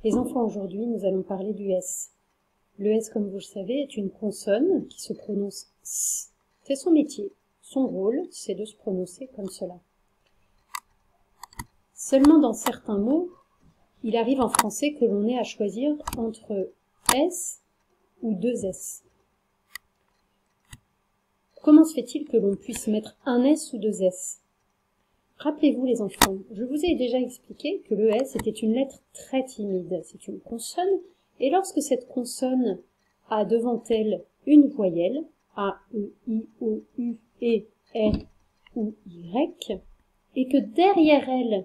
Les enfants, aujourd'hui, nous allons parler du S. Le S, comme vous le savez, est une consonne qui se prononce S. C'est son métier. Son rôle, c'est de se prononcer comme cela. Seulement dans certains mots, il arrive en français que l'on ait à choisir entre S ou deux S. Comment se fait-il que l'on puisse mettre un S ou deux S? Rappelez-vous les enfants, je vous ai déjà expliqué que le S était une lettre très timide. C'est une consonne, et lorsque cette consonne a devant elle une voyelle, A, E, I, O, U, E, R ou Y, et que derrière elle,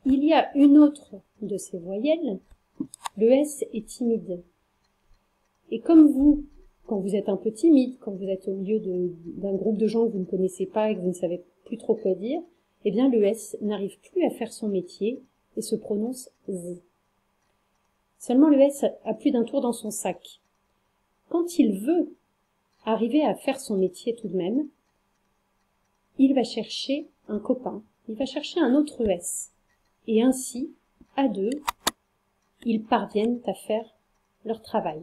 il y a une autre de ces voyelles, le S est timide. Et comme vous, quand vous êtes un peu timide, quand vous êtes au milieu d'un groupe de gens que vous ne connaissez pas et que vous ne savez plus trop quoi dire, eh bien le S n'arrive plus à faire son métier et se prononce Z. Seulement le S a plus d'un tour dans son sac. Quand il veut arriver à faire son métier tout de même, il va chercher un copain, il va chercher un autre S. Et ainsi, à deux, ils parviennent à faire leur travail.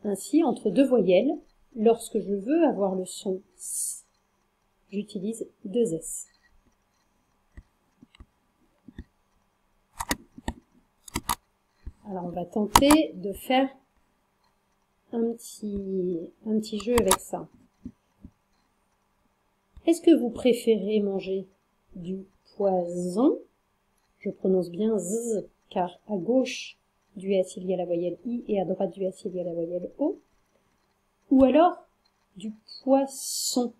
Ainsi, entre deux voyelles, lorsque je veux avoir le son S, j'utilise deux S. Alors, on va tenter de faire un petit jeu avec ça. Est-ce que vous préférez manger du poison? Je prononce bien Z, car à gauche du S, il y a la voyelle I, et à droite du S, il y a la voyelle O. Ou alors, du poisson.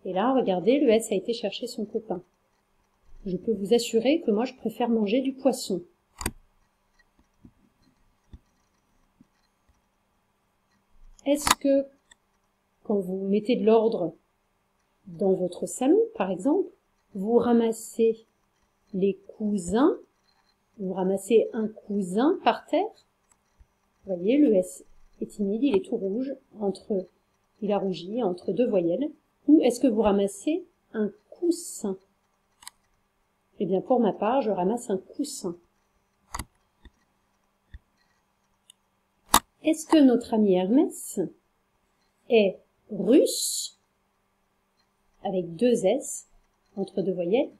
Et là, regardez, le S a été chercher son copain. Je peux vous assurer que moi, je préfère manger du poisson. Est-ce que, quand vous mettez de l'ordre dans votre salon, par exemple, vous ramassez les cousins, vous ramassez un cousin par terre? Vous voyez, le S est timide, il est tout rouge, il a rougi entre deux voyelles. Ou est-ce que vous ramassez un coussin? Eh bien, pour ma part, je ramasse un coussin. Est-ce que notre ami Hermès est russe, avec deux S, entre deux voyelles,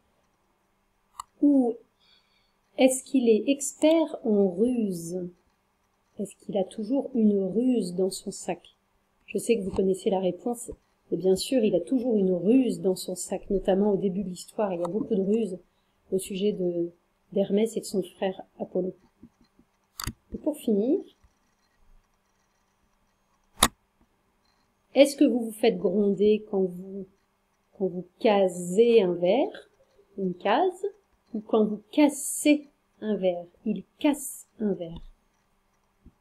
ou est-ce qu'il est expert en ruse? Est-ce qu'il a toujours une ruse dans son sac? Je sais que vous connaissez la réponse, et bien sûr, il a toujours une ruse dans son sac, notamment au début de l'histoire, il y a beaucoup de ruses au sujet d'Hermès et de son frère Apollon. Et pour finir, est-ce que vous vous faites gronder quand vous casez un verre, une case, ou quand vous cassez un verre? Il casse un verre.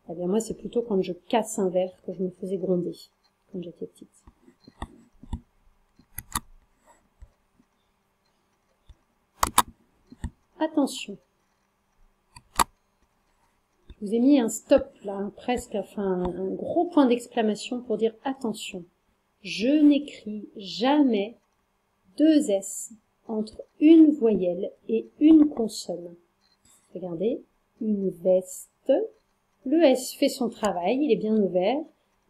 Eh bien moi, c'est plutôt quand je casse un verre que je me faisais gronder, quand j'étais petite. Attention. Je vous ai mis un stop là, presque, enfin un gros point d'exclamation pour dire attention. Je n'écris jamais deux S entre une voyelle et une consonne. Regardez, une veste. Le S fait son travail, il est bien ouvert.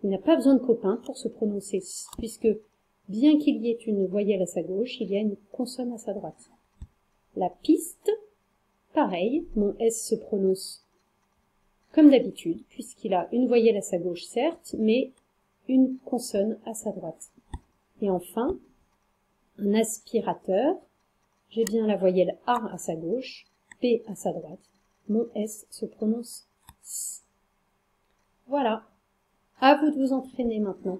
Il n'a pas besoin de copain pour se prononcer, puisque bien qu'il y ait une voyelle à sa gauche, il y a une consonne à sa droite. La piste, pareil, mon S se prononce comme d'habitude, puisqu'il a une voyelle à sa gauche, certes, mais une consonne à sa droite. Et enfin, un aspirateur, j'ai bien la voyelle A à sa gauche, P à sa droite. Mon S se prononce S. Voilà. À vous de vous entraîner maintenant.